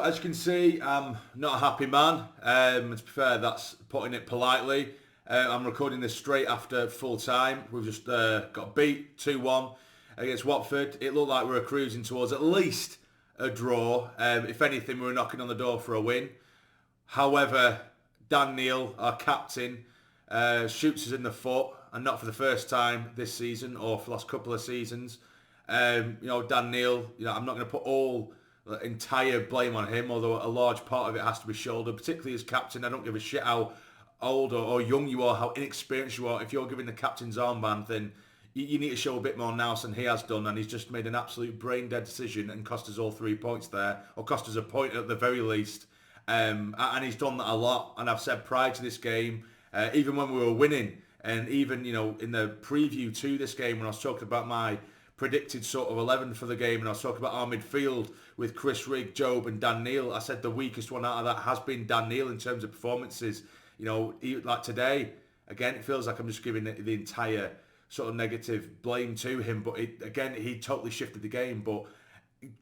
as you can see, I'm not a happy man. To be fair, that's putting it politely. I'm recording this straight after full time. We've just got beat 2-1 against Watford. It looked like we were cruising towards at least a draw. If anything, we were knocking on the door for a win. However, Dan Neil, our captain, shoots us in the foot, and not for the first time this season or for the last couple of seasons. Dan Neil, I'm not going to put all the entire blame on him, although a large part of it has to be shouldered, particularly as captain. I don't give a shit how old or young you are, how inexperienced you are. If you're giving the captain's armband, then you need to show a bit more nous than he has done, and he's just made an absolute brain-dead decision and cost us all 3 points there, or cost us a point at the very least. And he's done that a lot, and I've said prior to this game, even when we were winning, and even in the preview to this game when I was talking about my predicted sort of 11 for the game, and I was talking about our midfield with Chris Rigg, Job and Dan Neil, I said the weakest one out of that has been Dan Neil in terms of performances. Like today, again, it feels like I'm just giving the entire sort of negative blame to him, but he totally shifted the game, but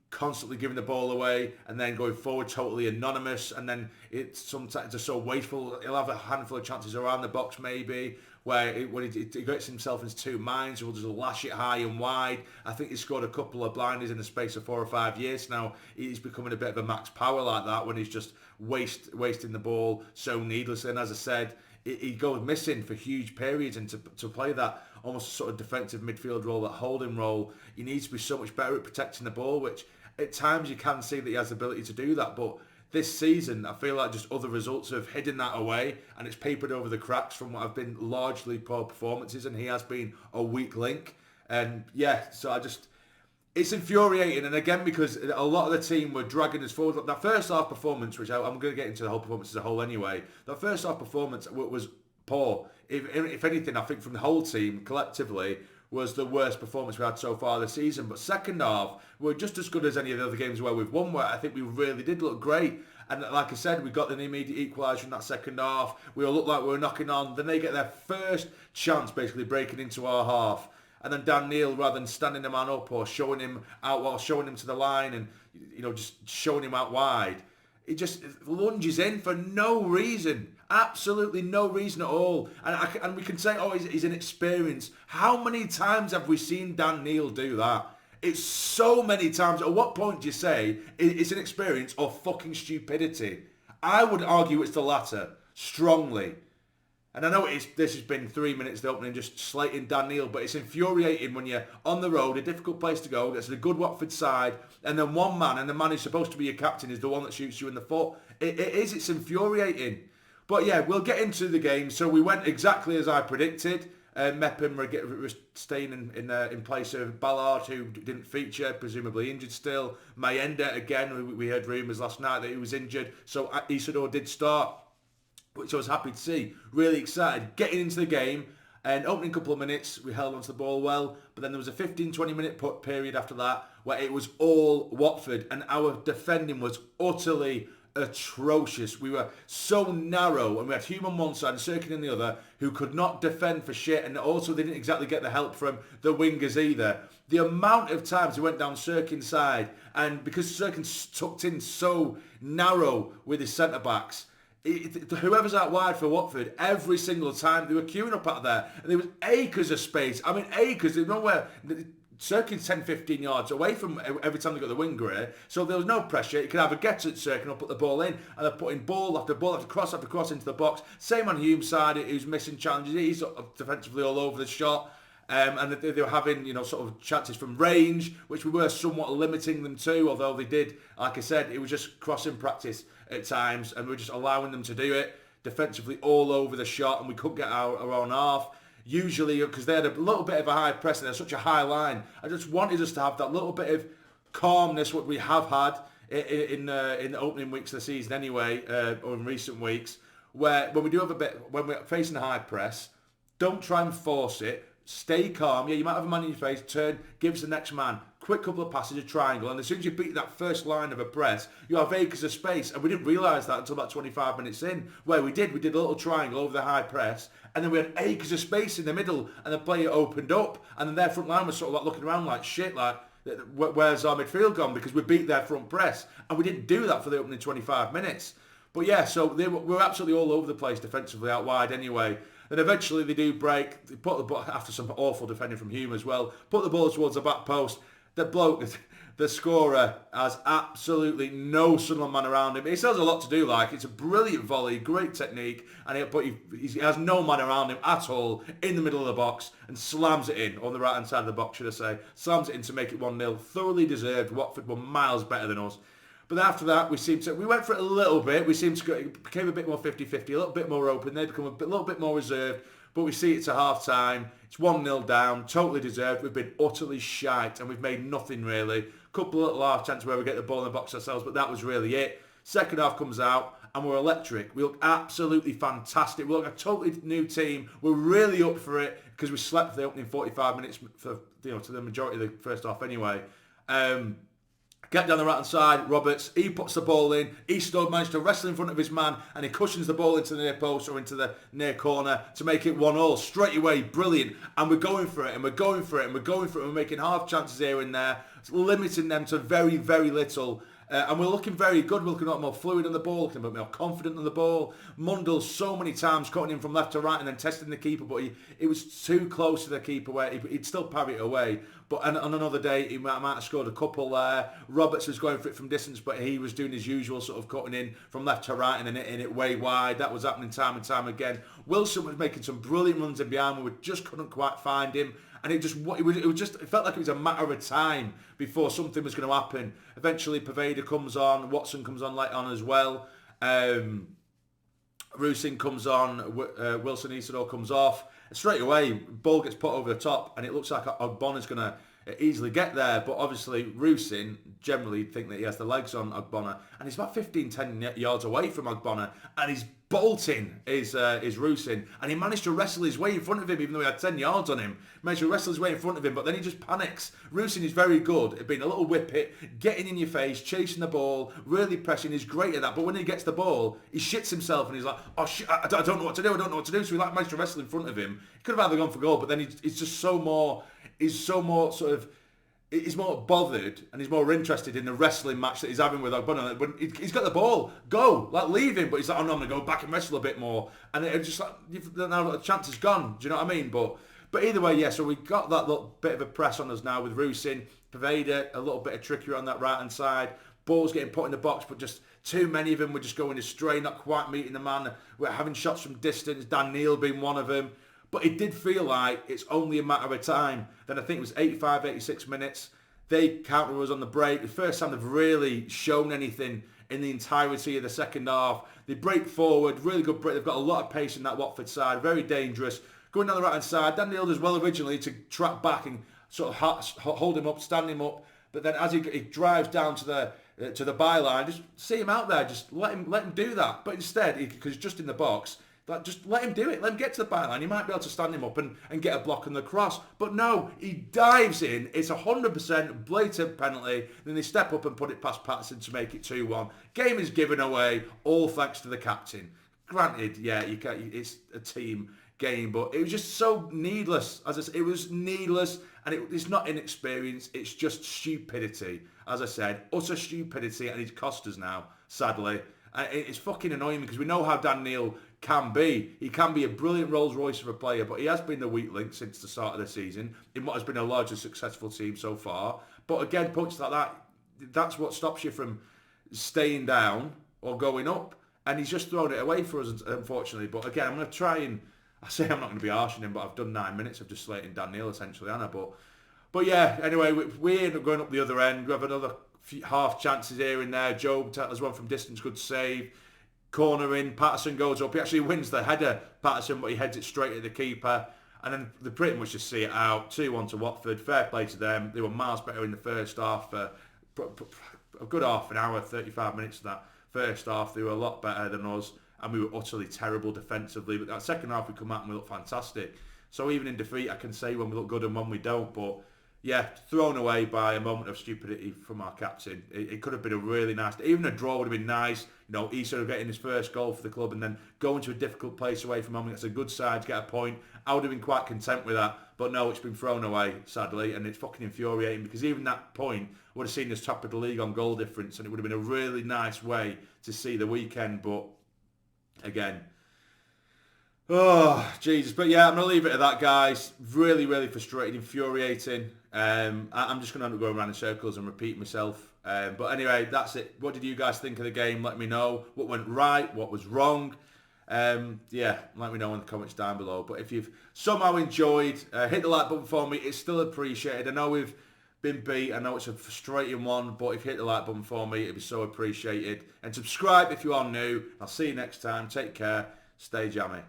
constantly giving the ball away and then going forward totally anonymous, and then it's sometimes just so wasteful. He'll have a handful of chances around the box maybe where when he gets himself into two minds, he'll just lash it high and wide. I think he's scored a couple of blinders in the space of 4 or 5 years now. He's becoming a bit of a max power like that when he's just wasting the ball so needlessly, and as I said, he goes missing for huge periods, and to play that almost sort of defensive midfield role, that holding role, he needs to be so much better at protecting the ball, which at times you can see that he has the ability to do that, but this season I feel like just other results have hidden that away, and it's papered over the cracks from what have been largely poor performances, and he has been a weak link. And it's infuriating, and again, because a lot of the team were dragging us forward. That first half performance, which I'm going to get into the whole performance as a whole anyway, that first half performance was poor. If anything, I think from the whole team collectively was the worst performance we had so far this season. But second half, we're just as good as any of the other games where we've won, where I think we really did look great. And like I said, we got an immediate equaliser in that second half. We all looked like we were knocking on. Then they get their first chance basically breaking into our half. And then Dan Neil, rather than standing the man up or showing him out while showing him to the line and just showing him out wide, he just lunges in for no reason. Absolutely no reason at all. And we can say, oh, he's inexperienced. How many times have we seen Dan Neil do that? It's so many times. At what point do you say it's inexperience or fucking stupidity? I would argue it's the latter, strongly. And I know this has been 3 minutes the opening, just slating Dan Neil, but it's infuriating when you're on the road, a difficult place to go, it's a good Watford side, and then one man, and the man who's supposed to be your captain is the one that shoots you in the foot. It's infuriating. But yeah, we'll get into the game. So we went exactly as I predicted. Mepham was staying in place of Ballard, who didn't feature, presumably injured still. Mayenda, again, we heard rumours last night that he was injured, so Isidore did start, which I was happy to see. Really excited. Getting into the game, and opening couple of minutes, we held onto the ball well, but then there was a 15-20 minute period after that where it was all Watford, and our defending was utterly atrocious. We were so narrow, and we had Hume on one side and Sirkin on the other, who could not defend for shit, and also they didn't exactly get the help from the wingers either. The amount of times we went down Sirkin's side, and because Sirkin's tucked in so narrow with his centre-backs, whoever's out wide for Watford, every single time they were queuing up out there, and there was acres of space. I mean, acres. There's nowhere. Cirkin's 10-15 yards away from every time they got the winger here, so there was no pressure. You could either get to Cirkin or put the ball in, and they're putting ball after cross into the box. Same on Hume's side, who's missing challenges. He's defensively all over the shot. And they were having, sort of chances from range, which we were somewhat limiting them to, although they did, like I said, it was just crossing practice at times, and we were just allowing them to do it defensively all over the shot, and we couldn't get our own half. Usually, because they had a little bit of a high press and they're such a high line, I just wanted us to have that little bit of calmness, what we have had in the opening weeks of the season anyway, or in recent weeks, where when we do have a bit, when we're facing a high press, don't try and force it. Stay calm. Yeah, you might have a man in your face. Turn, give us the next man. Quick couple of passes, a triangle, and as soon as you beat that first line of a press, you have acres of space. And we didn't realise that until about 25 minutes in, where we did a little triangle over the high press, and then we had acres of space in the middle, and the player opened up, and then their front line was sort of like looking around like shit, like where's our midfield gone? Because we beat their front press, and we didn't do that for the opening 25 minutes. But yeah, so we're absolutely all over the place defensively out wide anyway. And eventually they do break. They put the ball, after some awful defending from Hume as well, put the ball towards the back post. The bloke, the scorer, has absolutely no Sunderland man around him. He still has a lot to do, like. It's a brilliant volley, great technique, but he has no man around him at all in the middle of the box and slams it in, on the right-hand side of the box, should I say. Slams it in to make it 1-0. Thoroughly deserved. Watford were miles better than us. But after that, we went for it a little bit. It became a bit more 50-50, a little bit more open. They become a little bit more reserved. But we see it's a half-time. It's 1-0 down, totally deserved. We've been utterly shite and we've made nothing really. Couple of little half chances where we get the ball in the box ourselves, but that was really it. Second half comes out and we're electric. We look absolutely fantastic. We look like a totally new team. We're really up for it because we slept for the opening 45 minutes for to the majority of the first half anyway. Get down the right hand side, Roberts, he puts the ball in, he still managed to wrestle in front of his man and he cushions the ball into the near post or into the near corner to make it 1-1 straight away. Brilliant. And we're going for it and we're going for it and we're going for it and we're making half chances here and there, limiting them to very, very little. And we're looking very good. We're looking a lot more fluid on the ball, looking a bit more confident on the ball. Mundell so many times cutting him from left to right and then testing the keeper, but it was too close to the keeper where he'd still parry it away. But on another day, he might have scored a couple there. Roberts was going for it from distance, but he was doing his usual sort of cutting in from left to right and then hitting it way wide. That was happening time and time again. Wilson was making some brilliant runs in behind. We just couldn't quite find him. And it felt like it was a matter of time before something was going to happen. Eventually, Poveda comes on, Watson comes on late on as well. Rusyn comes on, Wilson Isidore comes off. Straight away, ball gets put over the top, and it looks like Ogbonna's going to easily get there. But obviously, Rusyn generally think that he has the legs on Ogbonna, and he's about 10 yards away from Ogbonna, and he's bolting is Rusyn, and he managed to wrestle his way in front of him, even though he had 10 yards on him. Managed to wrestle his way in front of him, but then he just panics. Rusyn is very good at being a little whippet, getting in your face, chasing the ball, really pressing. He's great at that, but when he gets the ball, he shits himself and he's like, oh shit, I don't know what to do, So he managed to wrestle in front of him. He could have either gone for goal, but then he's more bothered and he's more interested in the wrestling match that he's having with Ogbonna. When he's got the ball, go, leave him. But he's like, oh no, I'm going to go back and wrestle a bit more. And it's just like, now the chance is gone. Do you know what I mean? But either way, yeah, so we got that little bit of a press on us now with Rusyn. Poveda, a little bit of trickery on that right-hand side. Balls getting put in the box, but just too many of them were just going astray, not quite meeting the man. We're having shots from distance, Dhannoo being one of them. But it did feel like it's only a matter of time. Then I think it was 85, 86 minutes. They counter us on the break. The first time they've really shown anything in the entirety of the second half. They break forward, really good break. They've got a lot of pace in that Watford side, very dangerous. Going down the right-hand side, Dhannoo does well originally to track back and sort of hold him up, stand him up. But then as he drives down to the byline, just see him out there, just let him do that. But instead, because he's just in the box, just let him do it. Let him get to the byline. He might be able to stand him up and get a block on the cross. But no, he dives in. It's 100% blatant penalty. Then they step up and put it past Patterson to make it 2-1. Game is given away, all thanks to the captain. Granted, yeah, it's a team game, but it was just so needless. As I said, it was needless, and it's not inexperience. It's just stupidity. As I said, utter stupidity, and it's cost us now, sadly. It's fucking annoying because we know how Dhannoo can be. He can be a brilliant Rolls Royce of a player, but he has been the weak link since the start of the season in what has been a largely successful team so far. But again, points like that, that's what stops you from staying down or going up. And he's just thrown it away for us, unfortunately. But again, I'm going to try and... I say I'm not going to be harsh on him, but I've done 9 minutes of just slating Dhannoo, essentially, haven't I? But yeah, anyway, we end up going up the other end. We have another half chances here and there. Job has one from distance, good save. Corner in, Patterson goes up. He actually wins the header, Patterson, but he heads it straight at the keeper. And then they pretty much just see it out. 2-1 to Watford. Fair play to them. They were miles better in the first half. A good half an hour, 35 minutes of that first half. They were a lot better than us. And we were utterly terrible defensively. But that second half, we come out and we look fantastic. So even in defeat, I can say when we look good and when we don't. But yeah, thrown away by a moment of stupidity from our captain. It could have been a really nice... Even a draw would have been nice. You know, he's sort of getting his first goal for the club and then going to a difficult place away from home. That's a good side to get a point. I would have been quite content with that. But no, it's been thrown away, sadly, and it's fucking infuriating because even that point, I would have seen us top of the league on goal difference, and it would have been a really nice way to see the weekend. But again, oh Jesus! But yeah, I'm gonna leave it at that, guys. Really, really frustrating, infuriating. I'm just gonna end up going around in circles and repeat myself. But anyway, that's it. What did you guys think of the game? Let me know what went right, what was wrong. Yeah, let me know in the comments down below. But if you've somehow enjoyed, hit the like button for me. It's still appreciated. I know we've been beat. I know it's a frustrating one, but if you hit the like button for me, it'd be so appreciated. And subscribe if you are new. I'll see you next time. Take care. Stay jammy.